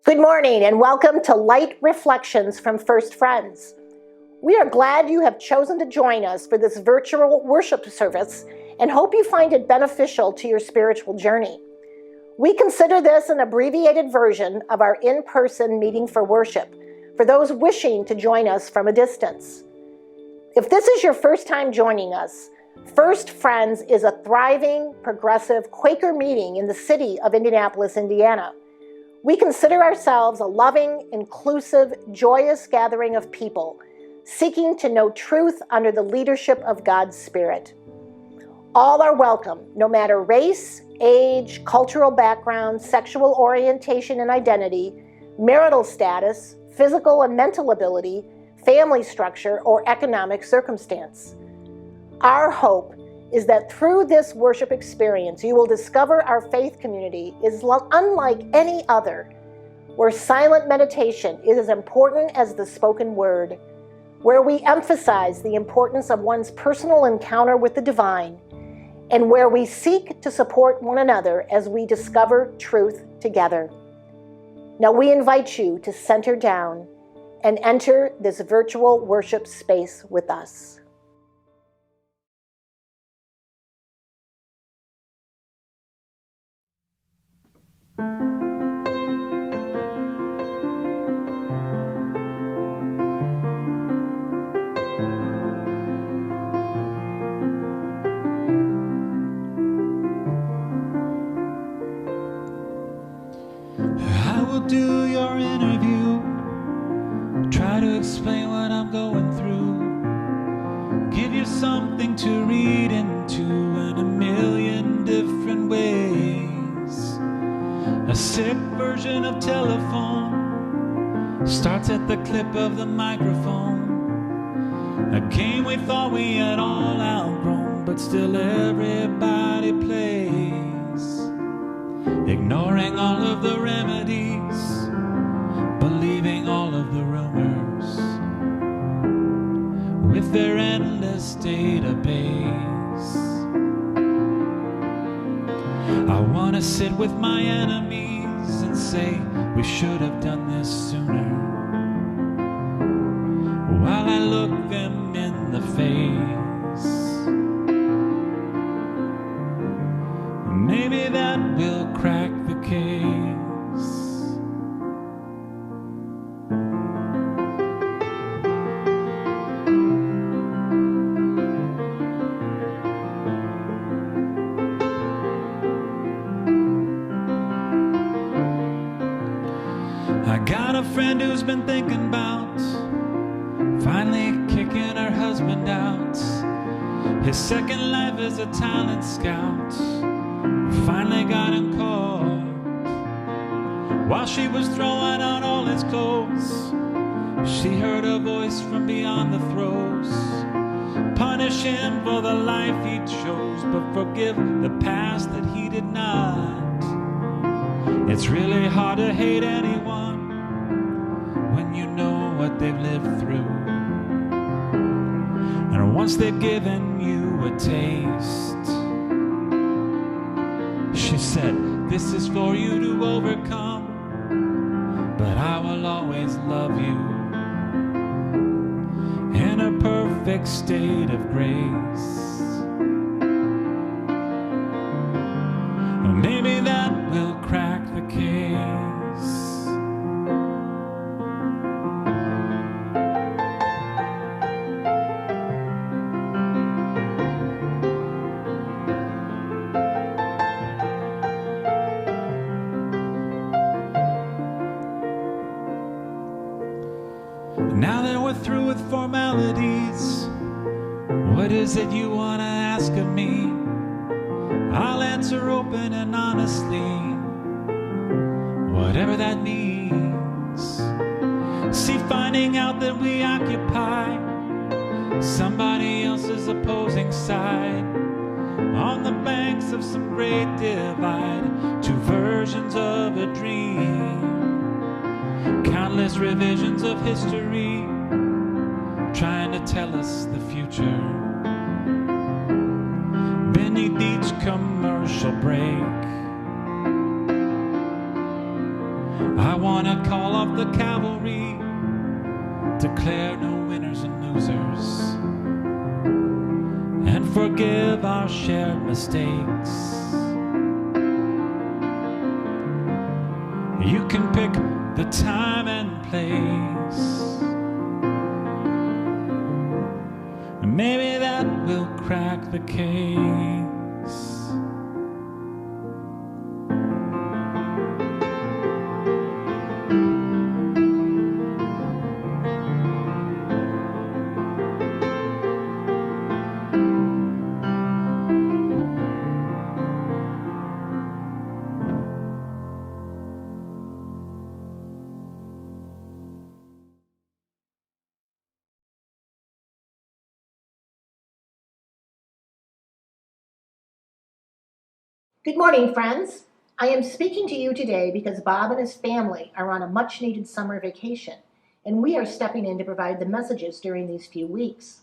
Good morning and welcome to Light Reflections from First Friends. We are glad you have chosen to join us for this virtual worship service and hope you find it beneficial to your spiritual journey. We consider this an abbreviated version of our in-person meeting for worship for those wishing to join us from a distance. If this is your first time joining us, First Friends is a thriving, progressive Quaker meeting in the city of Indianapolis, Indiana. We consider ourselves a loving, inclusive, joyous gathering of people seeking to know truth under the leadership of God's Spirit. All are welcome, no matter race, age, cultural background, sexual orientation and identity, marital status, physical and mental ability, family structure, or economic circumstance. Our hope is that through this worship experience, you will discover our faith community is unlike any other, where silent meditation is as important as the spoken word, where we emphasize the importance of one's personal encounter with the divine, and where we seek to support one another as we discover truth together. Now we invite you to center down and enter this virtual worship space with us. Do your interview, try to explain what I'm going through, give you something to read into in a million different ways. A sick version of telephone starts at the clip of the microphone, a game we thought we had all outgrown, but still everybody plays, ignoring all of the remedies, believing all of the rumors, with their endless database. I want to sit with my enemies and say we should have done this sooner, while I look them in the face. Maybe that will crack the case. I got a friend who's been thinking about finally kicking her husband out. His second life as a talent scout finally got him caught while she was throwing out all his clothes. She heard a voice from beyond the throes, punish him for the life he chose, but forgive the past that he did not. It's really hard to hate anyone when you know what they've lived through, and once they've given you a taste, she said, this is for you to overcome, but I will always love you in a perfect state of grace. Maybe that will crack the case. Now that we're through with formalities, what is it you want to ask of me? I'll answer open and honestly, whatever that means. See, finding out that we occupy somebody else's opposing side on the banks of some great divide, two versions of a dream, countless revisions of history, trying to tell us the future. Beneath each commercial break, I want to call off the cavalry, declare no winners and losers, and forgive our shared mistakes. You can pick the time and place, and maybe that will crack the case. Good morning, friends. I am speaking to you today because Bob and his family are on a much-needed summer vacation, and we are stepping in to provide the messages during these few weeks.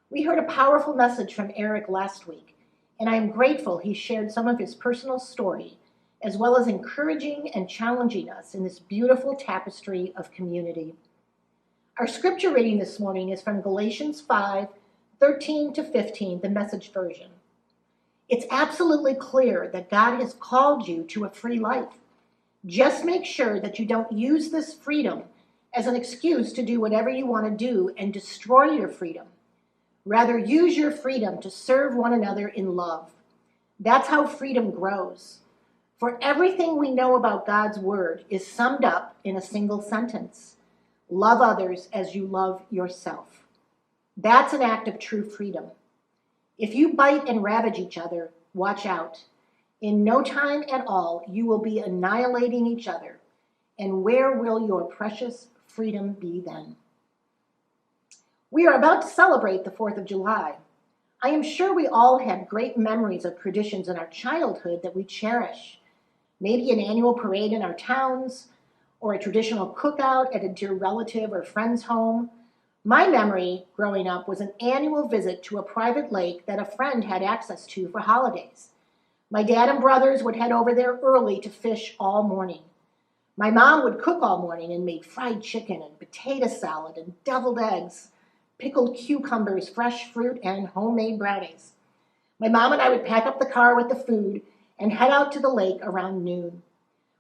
We heard a powerful message from Eric last week, and I am grateful he shared some of his personal story, as well as encouraging and challenging us in this beautiful tapestry of community. Our scripture reading this morning is from Galatians 5:13-15, the Message version. It's absolutely clear that God has called you to a free life. Just make sure that you don't use this freedom as an excuse to do whatever you want to do and destroy your freedom. Rather, use your freedom to serve one another in love. That's how freedom grows. For everything we know about God's word is summed up in a single sentence. Love others as you love yourself. That's an act of true freedom. If you bite and ravage each other, watch out. In no time at all, you will be annihilating each other. And where will your precious freedom be then? We are about to celebrate the 4th of July. I am sure we all had great memories of traditions in our childhood that we cherish. Maybe an annual parade in our towns, or a traditional cookout at a dear relative or friend's home. My memory growing up was an annual visit to a private lake that a friend had access to for holidays. My dad and brothers would head over there early to fish all morning. My mom would cook all morning and made fried chicken and potato salad and deviled eggs, pickled cucumbers, fresh fruit, and homemade brownies. My mom and I would pack up the car with the food and head out to the lake around noon.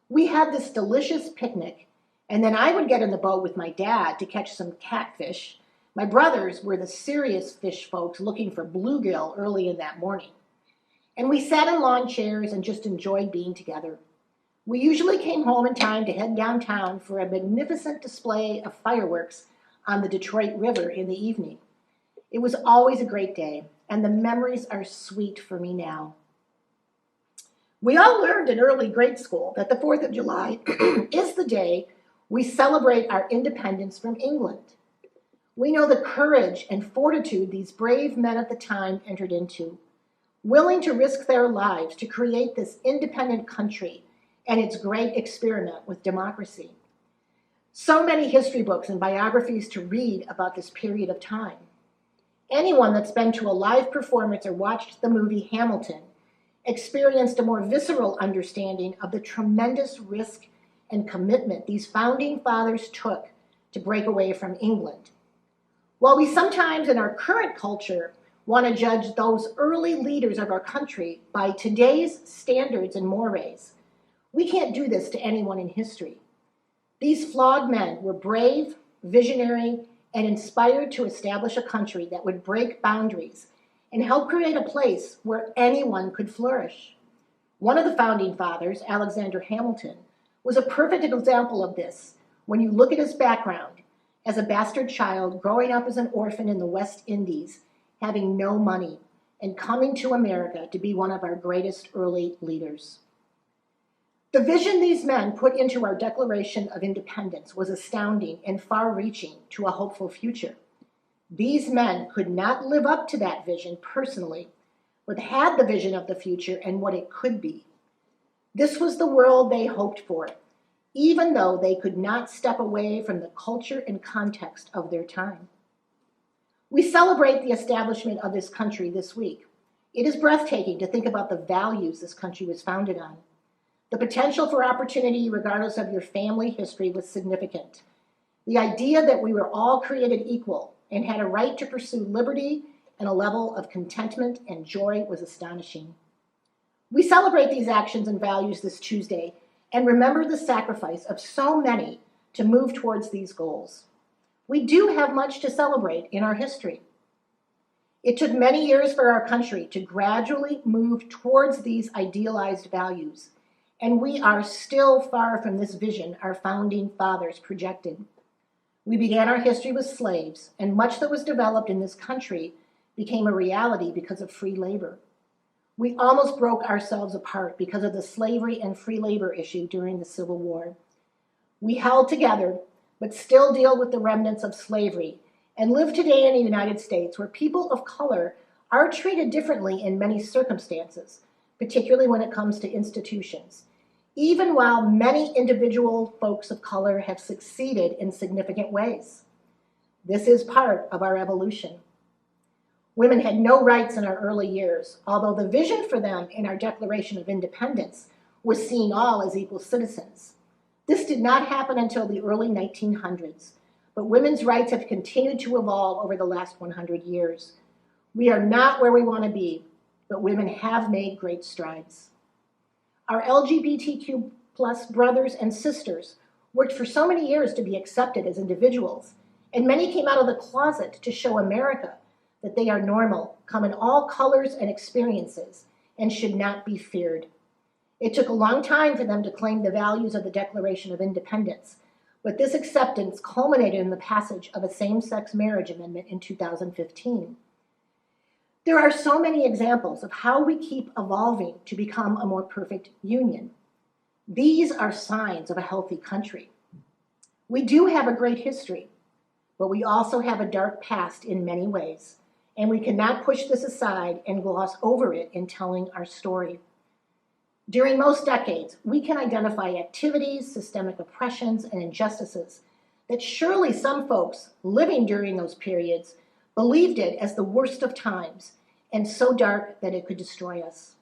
We had this delicious picnic, and then I would get in the boat with my dad to catch some catfish. My brothers were the serious fish folks looking for bluegill early in that morning. And we sat in lawn chairs and just enjoyed being together. We usually came home in time to head downtown for a magnificent display of fireworks on the Detroit River in the evening. It was always a great day, and the memories are sweet for me now. We all learned in early grade school that the 4th of July is the day we celebrate our independence from England. We know the courage and fortitude these brave men at the time entered into, willing to risk their lives to create this independent country and its great experiment with democracy. So many history books and biographies to read about this period of time. Anyone that's been to a live performance or watched the movie Hamilton experienced a more visceral understanding of the tremendous risk and commitment these founding fathers took to break away from England. While we sometimes in our current culture want to judge those early leaders of our country by today's standards and mores, we can't do this to anyone in history. These flawed men were brave, visionary, and inspired to establish a country that would break boundaries and help create a place where anyone could flourish. One of the founding fathers, Alexander Hamilton, was a perfect example of this when you look at his background as a bastard child growing up as an orphan in the West Indies, having no money, and coming to America to be one of our greatest early leaders. The vision these men put into our Declaration of Independence was astounding and far-reaching to a hopeful future. These men could not live up to that vision personally, but had the vision of the future and what it could be. This was the world they hoped for, even though they could not step away from the culture and context of their time. We celebrate the establishment of this country this week. It is breathtaking to think about the values this country was founded on. The potential for opportunity, regardless of your family history, was significant. The idea that we were all created equal and had a right to pursue liberty and a level of contentment and joy was astonishing. We celebrate these actions and values this Tuesday and remember the sacrifice of so many to move towards these goals. We do have much to celebrate in our history. It took many years for our country to gradually move towards these idealized values, and we are still far from this vision our founding fathers projected. We began our history with slaves, and much that was developed in this country became a reality because of free labor. We almost broke ourselves apart because of the slavery and free labor issue during the Civil War. We held together, but still deal with the remnants of slavery and live today in the United States where people of color are treated differently in many circumstances, particularly when it comes to institutions, even while many individual folks of color have succeeded in significant ways. This is part of our evolution. Women had no rights in our early years, although the vision for them in our Declaration of Independence was seeing all as equal citizens. This did not happen until the early 1900s, but women's rights have continued to evolve over the last 100 years. We are not where we want to be, but women have made great strides. Our LGBTQ plus brothers and sisters worked for so many years to be accepted as individuals, and many came out of the closet to show America that they are normal, come in all colors and experiences, and should not be feared. It took a long time for them to claim the values of the Declaration of Independence, but this acceptance culminated in the passage of a same-sex marriage amendment in 2015. There are so many examples of how we keep evolving to become a more perfect union. These are signs of a healthy country. We do have a great history, but we also have a dark past in many ways, and we cannot push this aside and gloss over it in telling our story. During most decades, we can identify activities, systemic oppressions, and injustices that surely some folks living during those periods believed it as the worst of times and so dark that it could destroy us.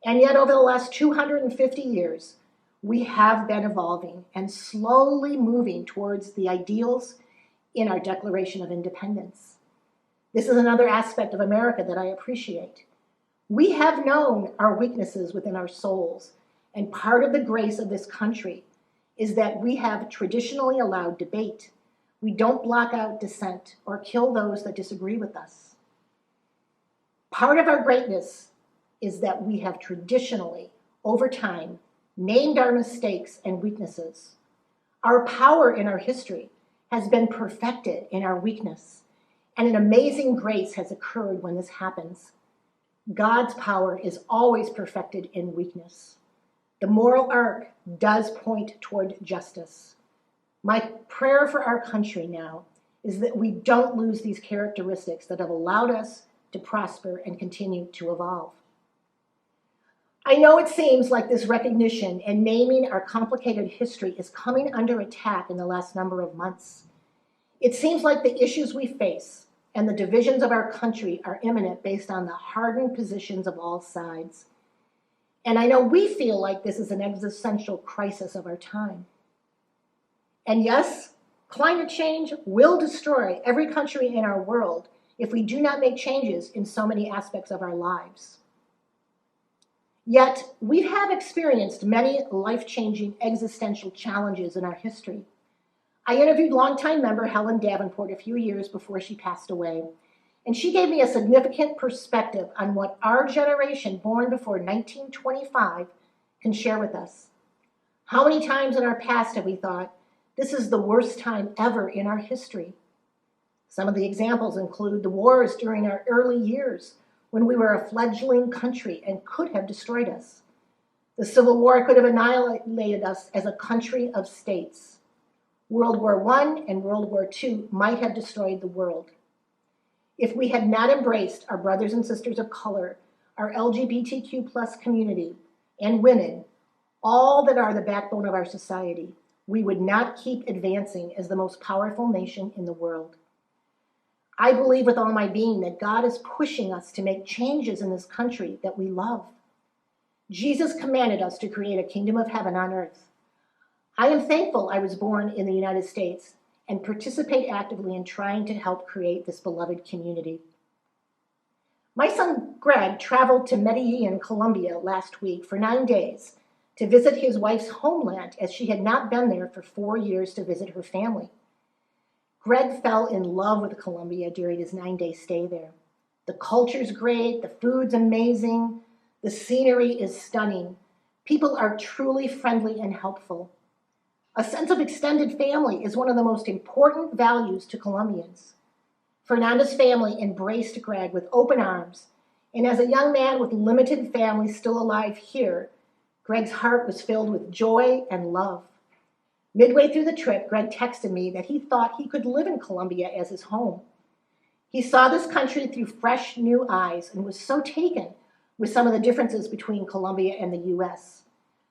And yet over the last 250 years, we have been evolving and slowly moving towards the ideals in our Declaration of Independence. This is another aspect of America that I appreciate. We have known our weaknesses within our souls, and part of the grace of this country is that we have traditionally allowed debate. We don't block out dissent or kill those that disagree with us. Part of our greatness is that we have traditionally, over time, named our mistakes and weaknesses. Our power in our history has been perfected in our weakness, and an amazing grace has occurred when this happens. God's power is always perfected in weakness. The moral arc does point toward justice. My prayer for our country now is that we don't lose these characteristics that have allowed us to prosper and continue to evolve. I know it seems like this recognition and naming our complicated history is coming under attack in the last number of months. It seems like the issues we face and the divisions of our country are imminent based on the hardened positions of all sides. And I know we feel like this is an existential crisis of our time. And yes, climate change will destroy every country in our world if we do not make changes in so many aspects of our lives. Yet, we have experienced many life-changing existential challenges in our history. I interviewed longtime member Helen Davenport a few years before she passed away, and she gave me a significant perspective on what our generation, born before 1925, can share with us. How many times in our past have we thought, this is the worst time ever in our history? Some of the examples include the wars during our early years, when we were a fledgling country and could have destroyed us. The Civil War could have annihilated us as a country of states. World War I and World War II might have destroyed the world. If we had not embraced our brothers and sisters of color, our LGBTQ plus community, and women, all that are the backbone of our society, we would not keep advancing as the most powerful nation in the world. I believe with all my being that God is pushing us to make changes in this country that we love. Jesus commanded us to create a kingdom of heaven on earth. I am thankful I was born in the United States and participate actively in trying to help create this beloved community. My son Greg traveled to Medellin, Colombia last week for 9 days to visit his wife's homeland, as she had not been there for 4 years to visit her family. Greg fell in love with Colombia during his 9-day stay there. The culture's great, the food's amazing, the scenery is stunning. People are truly friendly and helpful. A sense of extended family is one of the most important values to Colombians. Fernanda's family embraced Greg with open arms, and as a young man with limited family still alive here, Greg's heart was filled with joy and love. Midway through the trip, Greg texted me that he thought he could live in Colombia as his home. He saw this country through fresh, new eyes and was so taken with some of the differences between Colombia and the U.S.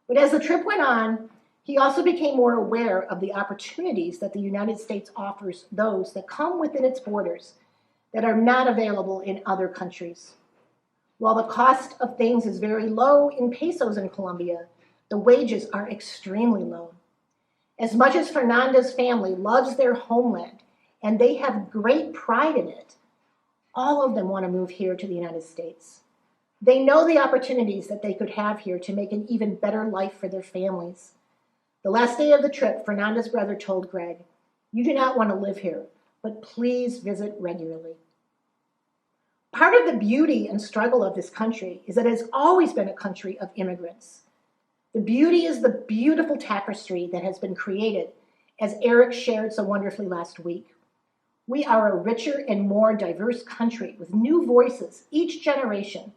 But as the trip went on, he also became more aware of the opportunities that the United States offers those that come within its borders that are not available in other countries. While the cost of things is very low in pesos in Colombia, the wages are extremely low. As much as Fernanda's family loves their homeland and they have great pride in it, all of them want to move here to the United States. They know the opportunities that they could have here to make an even better life for their families. The last day of the trip, Fernanda's brother told Greg, "You do not want to live here, but please visit regularly." Part of the beauty and struggle of this country is that it has always been a country of immigrants. The beauty is the beautiful tapestry that has been created, as Eric shared so wonderfully last week. We are a richer and more diverse country with new voices each generation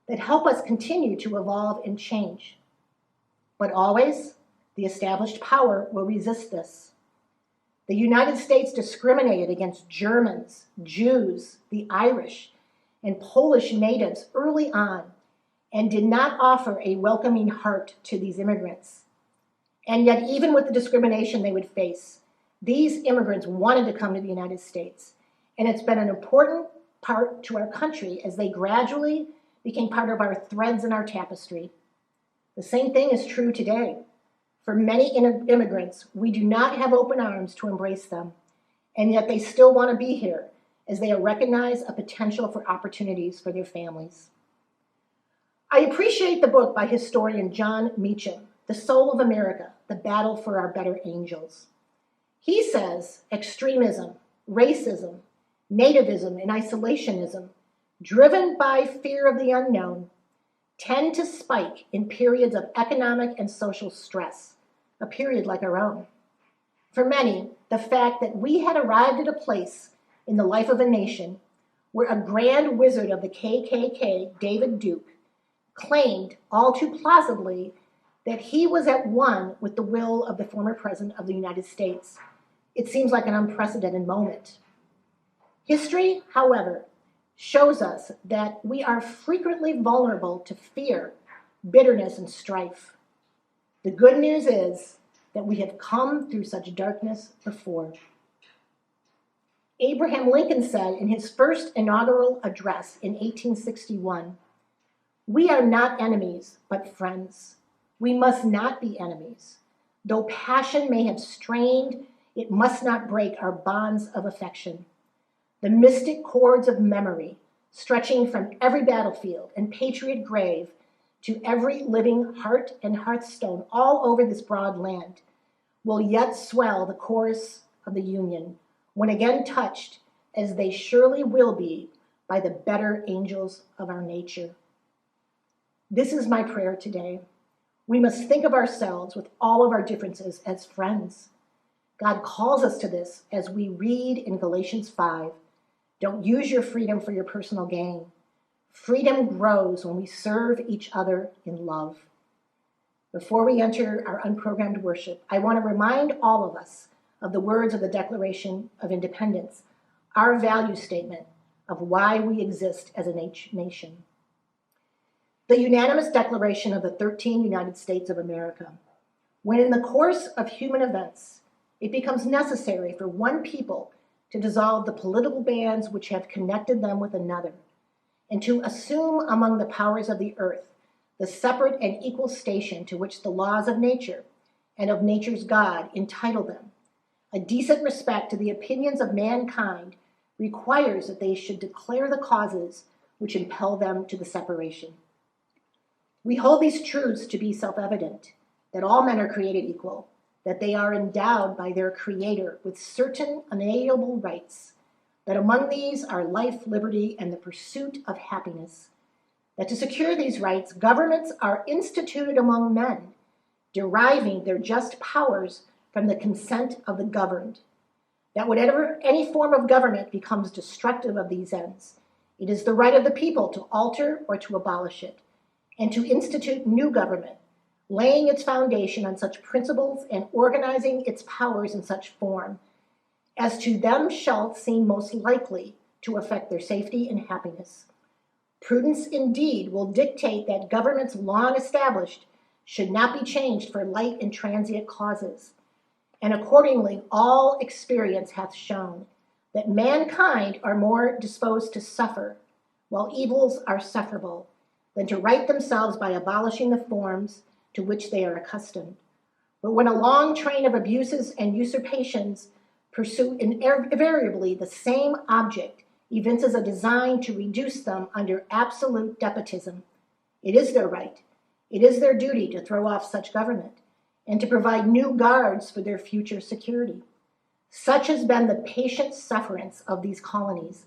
that help us continue to evolve and change. But always, the established power will resist this. The United States discriminated against Germans, Jews, the Irish, and Polish natives early on and did not offer a welcoming heart to these immigrants. And yet, even with the discrimination they would face, these immigrants wanted to come to the United States. And it's been an important part to our country as they gradually became part of our threads in our tapestry. The same thing is true today. For many immigrants, we do not have open arms to embrace them, and yet they still want to be here as they recognize a potential for opportunities for their families. I appreciate the book by historian John Meacham, The Soul of America, The Battle for Our Better Angels. He says extremism, racism, nativism, and isolationism, driven by fear of the unknown, tend to spike in periods of economic and social stress, a period like our own. For many, the fact that we had arrived at a place in the life of a nation where a grand wizard of the KKK, David Duke, claimed all too plausibly that he was at one with the will of the former president of the United States. It seems like an unprecedented moment. History, however, shows us that we are frequently vulnerable to fear, bitterness, and strife. The good news is that we have come through such darkness before. Abraham Lincoln said in his first inaugural address in 1861, "We are not enemies, but friends. We must not be enemies. Though passion may have strained, it must not break our bonds of affection. The mystic cords of memory, stretching from every battlefield and patriot grave to every living heart and hearthstone all over this broad land, will yet swell the chorus of the Union, when again touched, as they surely will be, by the better angels of our nature." This is my prayer today. We must think of ourselves with all of our differences as friends. God calls us to this as we read in Galatians 5, "Don't use your freedom for your personal gain. Freedom grows when we serve each other in love." Before we enter our unprogrammed worship, I want to remind all of us of the words of the Declaration of Independence, our value statement of why we exist as a nation. The unanimous declaration of the 13 United States of America. When in the course of human events, it becomes necessary for one people to dissolve the political bands which have connected them with another, and to assume among the powers of the earth the separate and equal station to which the laws of nature and of nature's God entitle them. A decent respect to the opinions of mankind requires that they should declare the causes which impel them to the separation. We hold these truths to be self-evident, that all men are created equal, that they are endowed by their Creator with certain unalienable rights, that among these are life, liberty, and the pursuit of happiness, that to secure these rights, governments are instituted among men, deriving their just powers from the consent of the governed, that whatever any form of government becomes destructive of these ends, it is the right of the people to alter or to abolish it, and to institute new government, laying its foundation on such principles and organizing its powers in such form as to them shall seem most likely to affect their safety and happiness. Prudence indeed will dictate that governments long established should not be changed for light and transient causes. And accordingly, all experience hath shown that mankind are more disposed to suffer, while evils are sufferable, than to right themselves by abolishing the forms to which they are accustomed. But when a long train of abuses and usurpations pursue invariably the same object, evinces a design to reduce them under absolute despotism, it is their right, it is their duty to throw off such government, and to provide new guards for their future security. Such has been the patient sufferance of these colonies,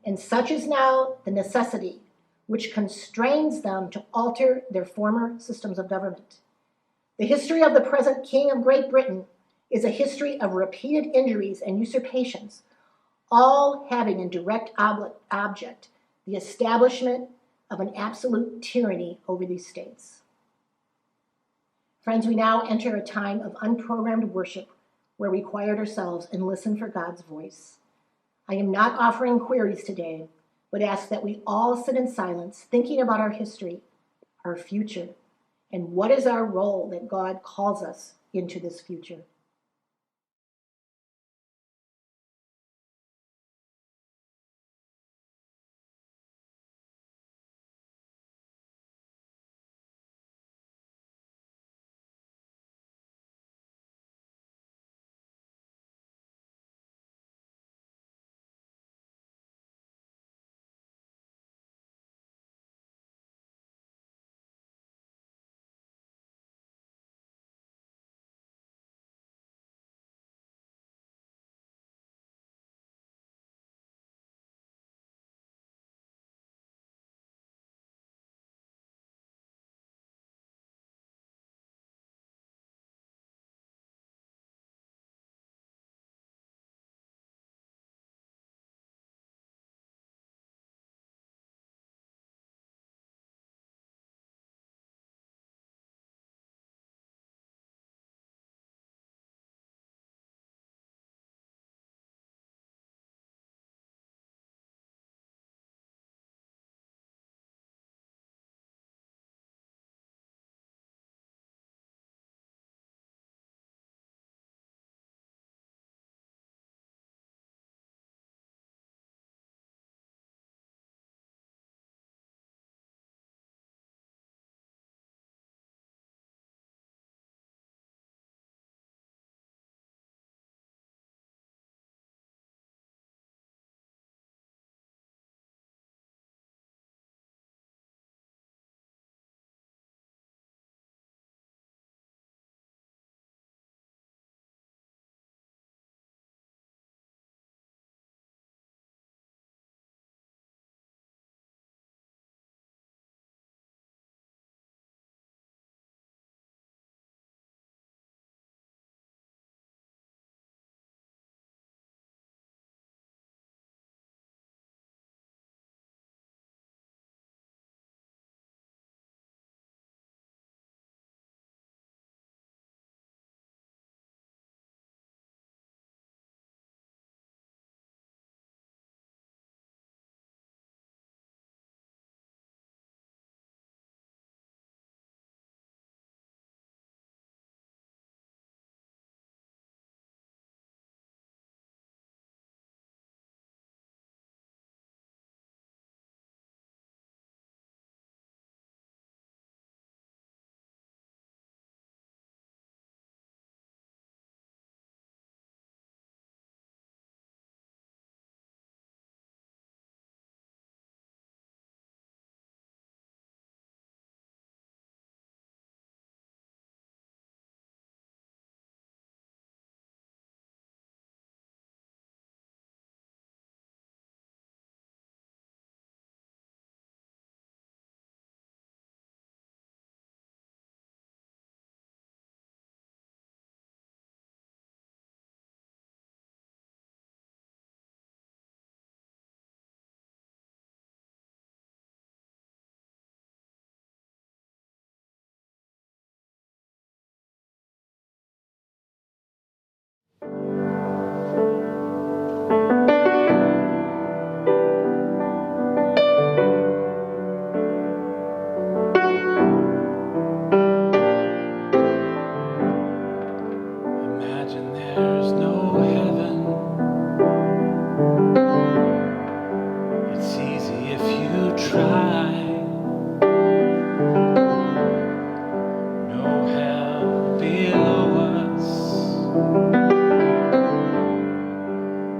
and such is now the necessity which constrains them to alter their former systems of government. The history of the present King of Great Britain is a history of repeated injuries and usurpations, all having in direct object the establishment of an absolute tyranny over these states. Friends, we now enter a time of unprogrammed worship where we quiet ourselves and listen for God's voice. I am not offering queries today, but ask that we all sit in silence, thinking about our history, our future, and what is our role that God calls us into this future.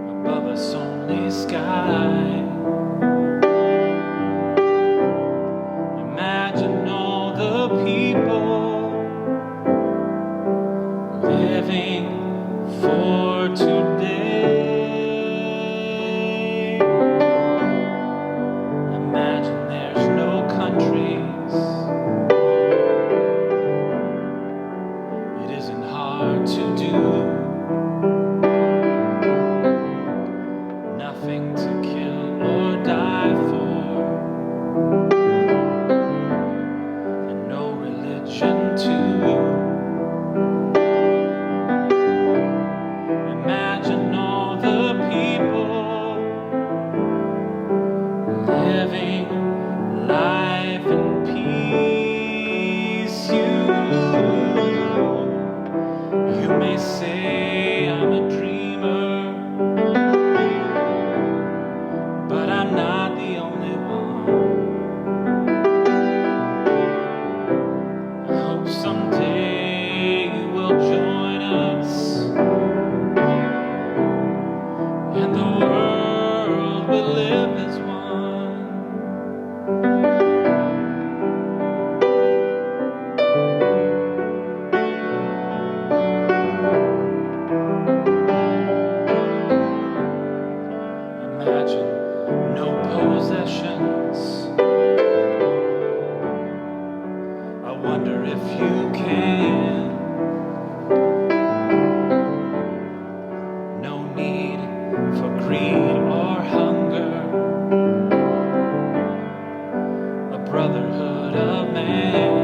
above us only sky. Imagine all the people living for today. Imagine there's no countries. It isn't hard to do. Nothing to kill or die for, and no religion too. Imagine all the people living life in peace. You may say I'm a dreamer, but I'm not the only one. I hope someday you will join us, and the world will live as one. Imagine no possessions. I wonder if you can. No need for greed or hunger. A brotherhood of man.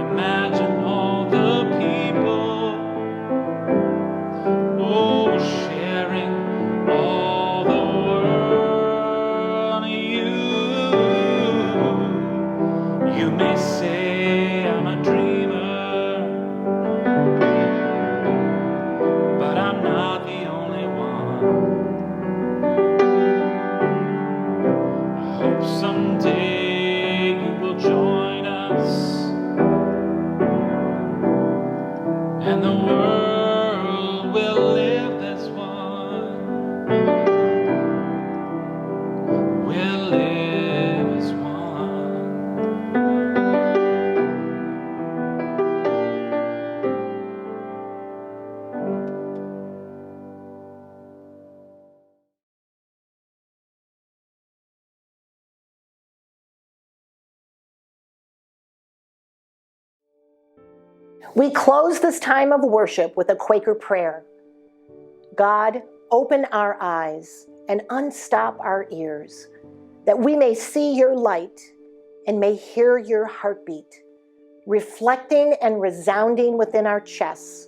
Imagine all the people, oh, sharing all the world. You may say I'm a dreamer, but I'm not the only one. I hope someday you will join us, and the world will live as one. We'll live as one. We close this time of worship with a Quaker prayer. God, open our eyes and unstop our ears, that we may see your light and may hear your heartbeat, reflecting and resounding within our chests,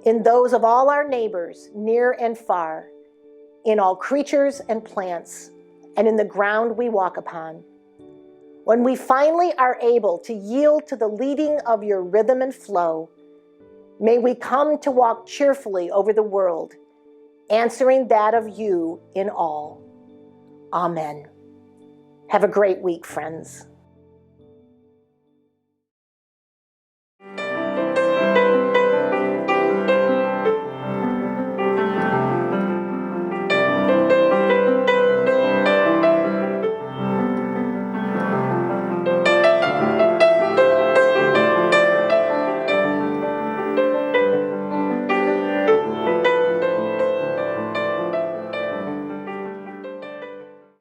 in those of all our neighbors, near and far, in all creatures and plants, and in the ground we walk upon. When we finally are able to yield to the leading of your rhythm and flow, may we come to walk cheerfully over the world, answering that of you in all. Amen. Have a great week, friends.